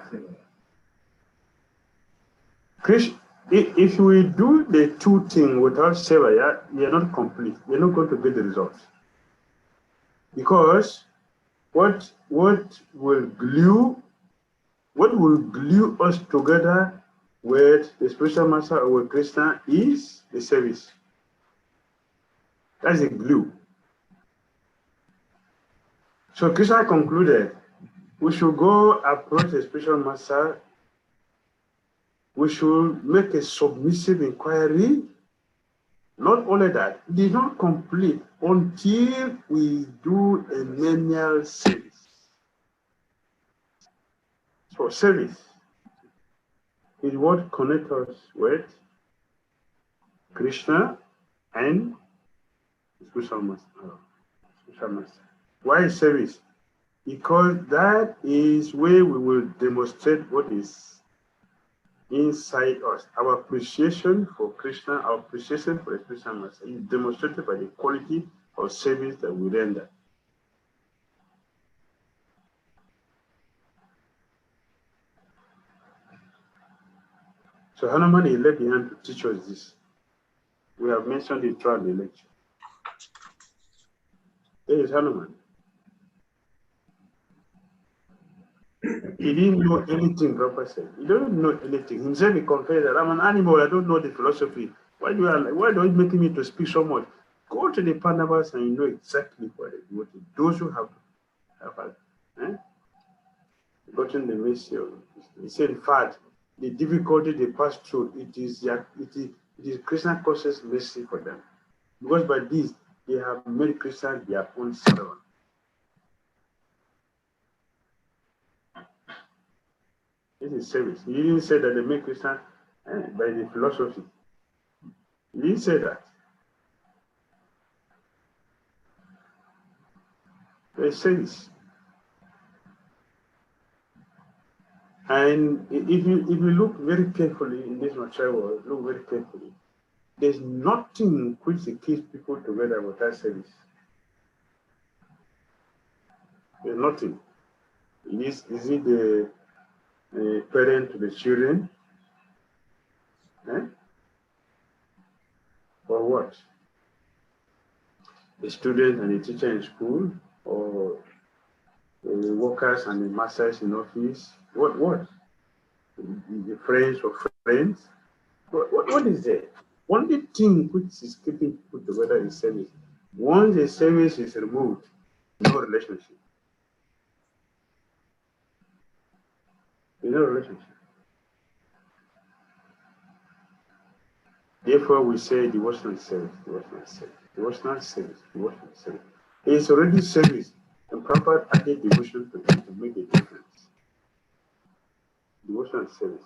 Krishna, if we do the two things without Seva, you are not complete. You're not going to get the results. Because what will glue us together with the spiritual master or with Krishna is the service. That's the glue. So Krishna concluded, we should go approach the spiritual master. We should make a submissive inquiry. Not only that, it is not complete until we do a menial service. So service is what connects us with Krishna and the spiritual master. Why service? Because that is where we will demonstrate what is inside us. Our appreciation for Krishna, our appreciation for the spiritual master is demonstrated by the quality of service that we render. So Hanuman is left behind to teach us this. We have mentioned it throughout the lecture. There is Hanuman. He didn't know anything, Prabhupada said. He doesn't know anything. Himself, he confessed that I'm an animal, I don't know the philosophy. Why don't you make me to speak so much? Go to the Pandavas and you know exactly what they do. Those who have gotten the mercy of it. He said, in fact, the difficulty they pass through, it is Krishna causes mercy for them. Because by this, they have made Krishna their own servant. This is service. He didn't say that they make Krishna by the philosophy. He didn't say that. They service. And if you look very carefully in this material world, look very carefully, there's nothing which keeps people together without service. There's nothing. Is it the parent to the children? Or what? The student and the teacher in school, or the workers and the masters in office? What? The friends of friends? What is there? Only thing which is keeping people together is service. Once the service is removed, no relationship. No relationship. Therefore, we say devotional service, devotional service, devotional service, devotional service. It's already service, and proper added devotion to it to make a difference. Devotional service.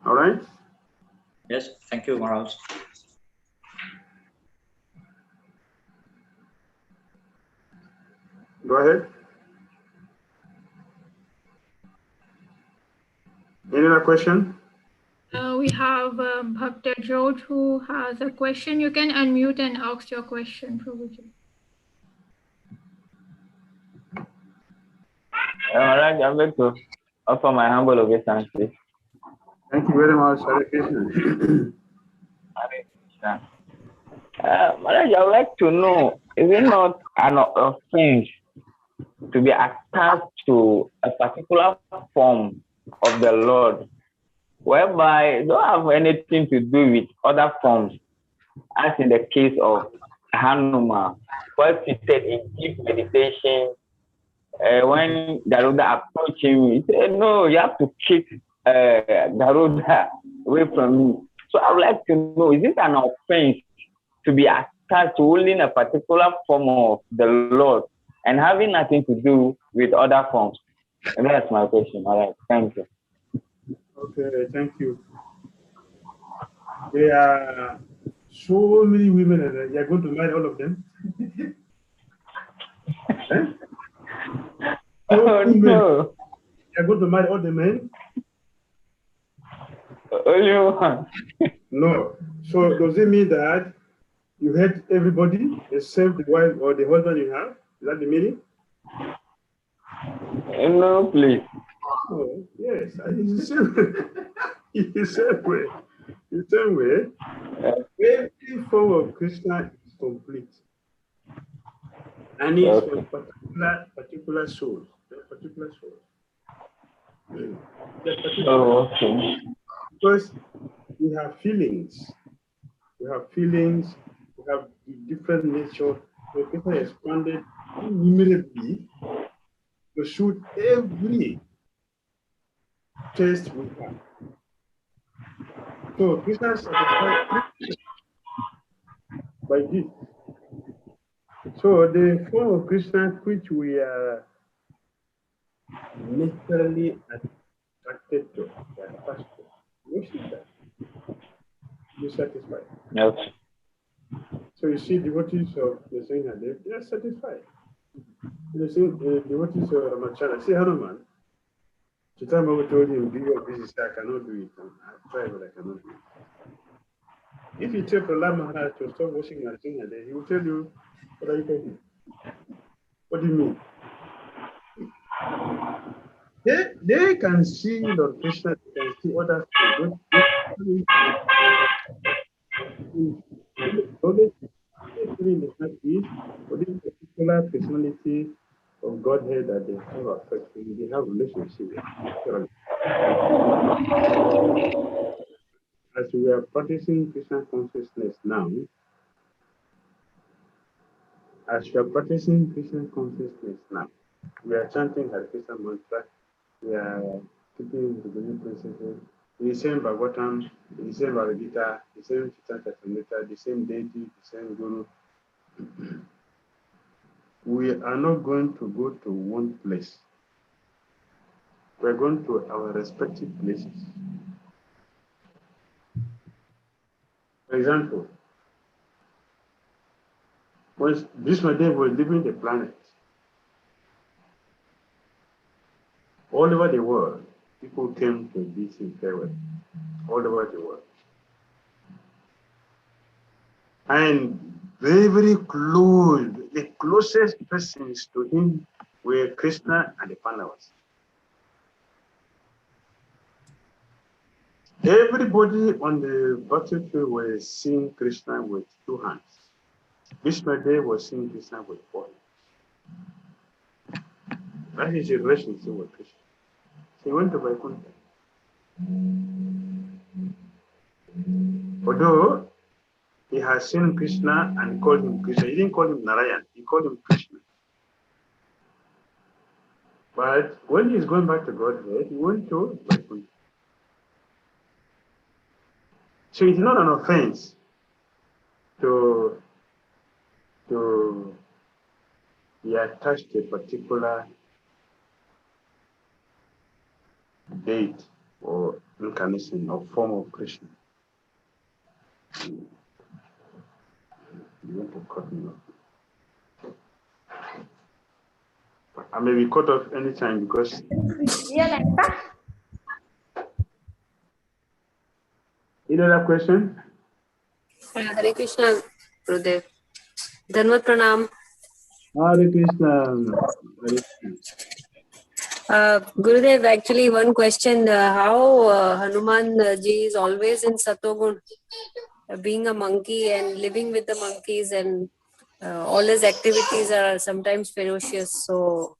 All right? Yes, thank you, Maharaj. Go ahead. Any other question? We have Bhakti George who has a question. You can unmute and ask your question, Prabhuji. Maharaj, I'm going to offer my humble obeisance, please. Thank you very much, Hare Krishna. Hare Krishna. Maharaj, I would like to know, is it not an offense to be attached to a particular form of the Lord, whereby don't have anything to do with other forms, as in the case of Hanuman, what he said in deep meditation. When Garuda approached him, he said, "No, you have to kick Garuda away from me." So I would like to know, is it an offense to be attached to holding a particular form of the Lord and having nothing to do with other forms? And that's my question. All right, thank you. Okay, thank you. There are so many women, and you're going to marry all of them? Eh? Oh, no. You're going to marry all the men? Only one. No. So does it mean that you hate everybody except the wife or the husband you have? Is that the meaning? No, please. Oh, yes. It's the same way. It's the same way. The same way. Every form of Krishna is complete. And it's for particular souls. Particular souls. Oh, okay. Because we have feelings. We have feelings. We have different nature. So Krishna expanded innumerably to suit every taste we have. So Krishna satisfied by this. So the form of Krishna which we are naturally attracted to, attached to, worship that. Be satisfied. Okay. So you see devotees of the Sangha, they are satisfied. You see devotees of Ramachandra, see Hanuman. The time I told him, do your business, I cannot do it. I've tried, but I cannot do it. If you tell Prahlad Maharaj to stop washing your Sangha, he will tell you, what are you talking? What do you mean? They can see Lord Krishna, they can see other things. Only is not is for this particular personality of Godhead that they have affection, they have relationship with. As we are practicing Krishna consciousness now, we are chanting Hare Krishna mantra, we are keeping the belief principle, the same Bhagavatam, the same Bhagavad Gita, the same Chaitanya Charitamrita, the same deity, the same Guru. We are not going to go to one place. We are going to our respective places. For example, when Bhishmadev was leaving the planet, all over the world, people came to bid him farewell. All over the world. And very, very close, the closest persons to him were Krishna and the Pandavas. Everybody on the battlefield was seeing Krishna with 2 hands. Bhishmadev was seeing Krishna with 4 hands. That is a relationship with Krishna. So he went to Vaikuntha. Although he has seen Krishna and called him Krishna, he didn't call him Narayan, he called him Krishna. But when he's going back to Godhead, he went to Vaikuntha. So it's not an offense to be attached to a particular date or incarnation or form of Krishna. You want to cut me off. I may be cut off anytime because. Any other question? Hare Krishna, Gurudev. Dhanvat Pranam. Hare Krishna. Gurudev, actually one question, how Hanuman ji is always in Satogun, being a monkey and living with the monkeys, and all his activities are sometimes ferocious. So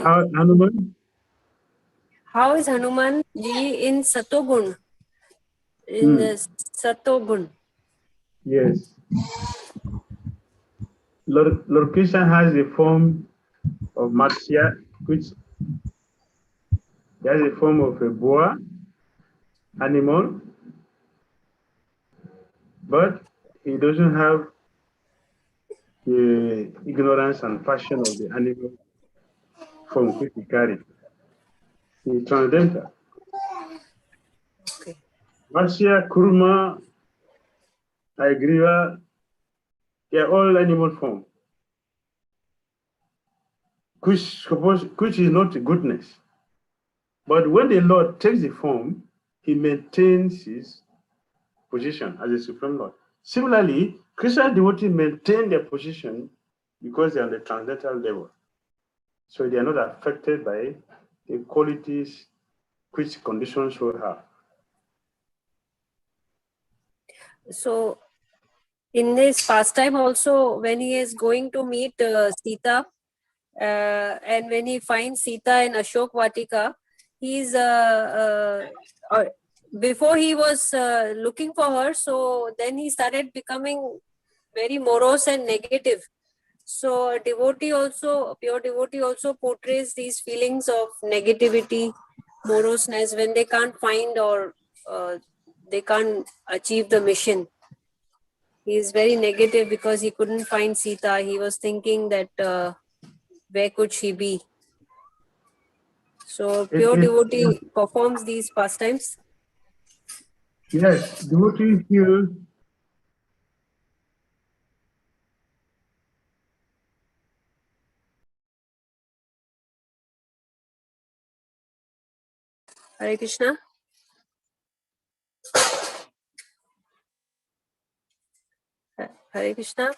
Hanuman? How is Hanuman ji in Satogun? In Hmm. the Satogun. Yes. Lord Krishna has a form of Matsya, which has a form of a boa animal, but he doesn't have the ignorance and passion of the animal form which he carries. He is transcendental. Okay. Matsya, Kurma, Agriva, they are all animal form, which is not goodness. But when the Lord takes the form, he maintains his position as a supreme Lord. Similarly, Christian devotees maintain their position because they are on the transcendental level. So they are not affected by the qualities which conditions will have. So, in this pastime also, when he is going to meet Sita, and when he finds Sita in Ashok Vatika, he's before he was looking for her, so then he started becoming very morose and negative. So a devotee also, a pure devotee also portrays these feelings of negativity, moroseness when they can't find or they can't achieve the mission. He is very negative because he couldn't find Sita. He was thinking that where could she be? So pure devotee performs these pastimes. Yes, devotees feel Hare Krishna. Hare Krishna.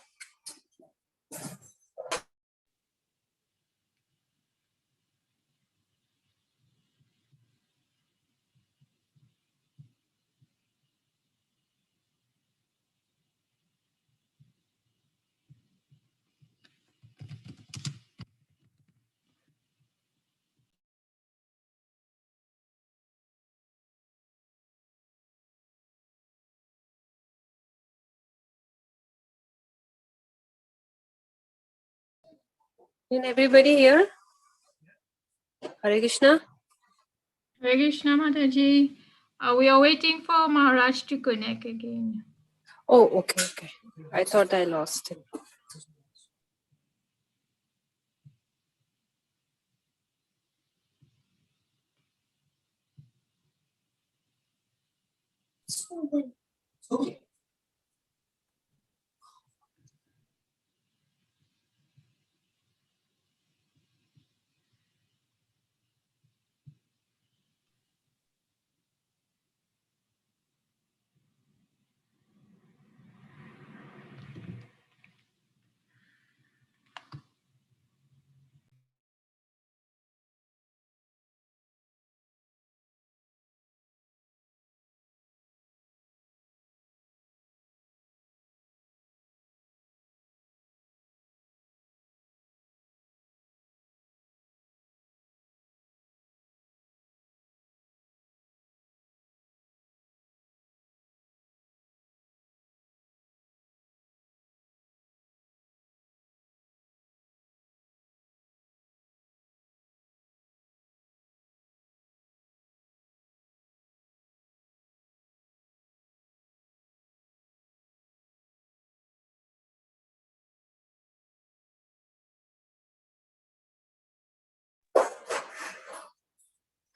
Can everybody hear? Hare Krishna. Hare Krishna Mataji. We are waiting for Maharaj to connect again. Oh, okay, okay. I thought I lost him.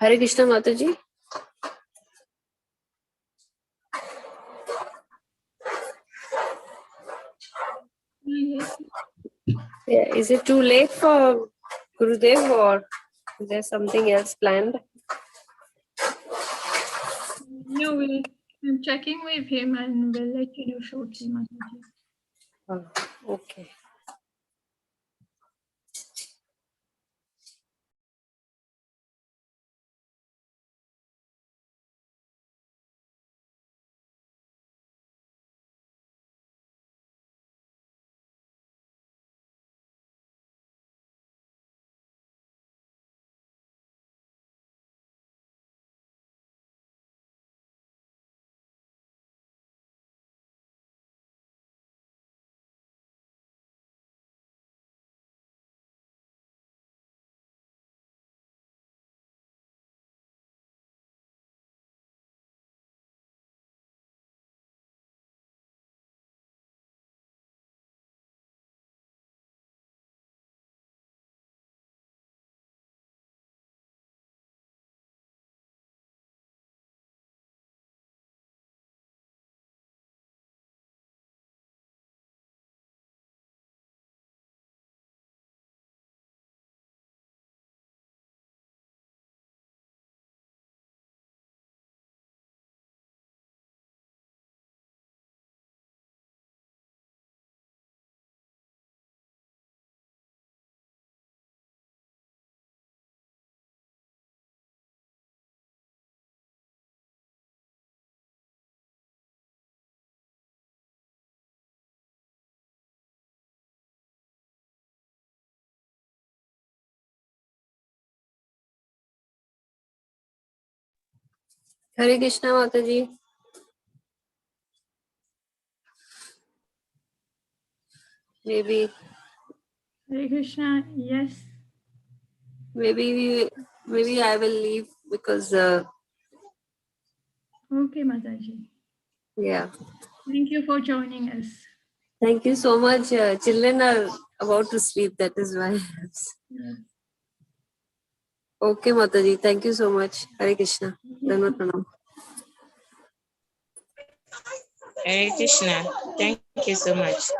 Hare Krishna Mataji. Yes. Yeah, is it too late for Gurudev or is there something else planned? No, I'm checking with him and we'll let you know shortly, Mataji. Oh, okay. Hare Krishna, Mataji. Maybe Hare Krishna. Yes. I will leave because Okay, Mataji. yeah. Thank you for joining us. Thank you so much. Children are about to sleep. That is why. Yes. Okay, Mataji. Thank you so much. Hare Krishna. Dhanvat pranam. Hare Krishna. Thank you so much.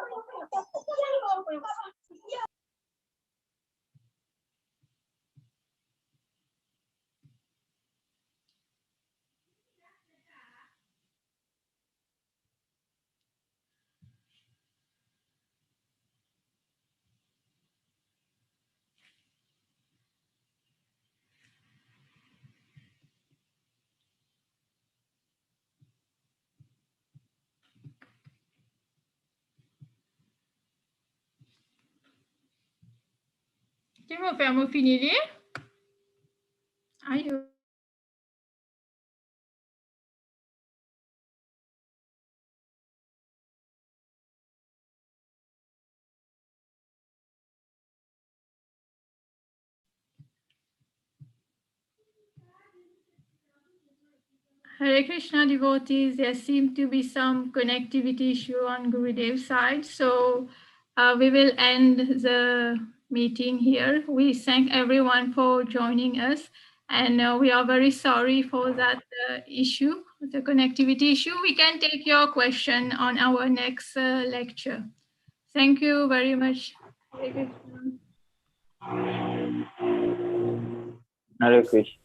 Tu vas faire mon finir? Aïe. Hare Krishna devotees, there seems to be some connectivity issue on Gurudev's side. So we will end the meeting here. We thank everyone for joining us. And we are very sorry for that issue, the connectivity issue. We can take your question on our next lecture. Thank you very much. Hare Krishna. Hare Krishna.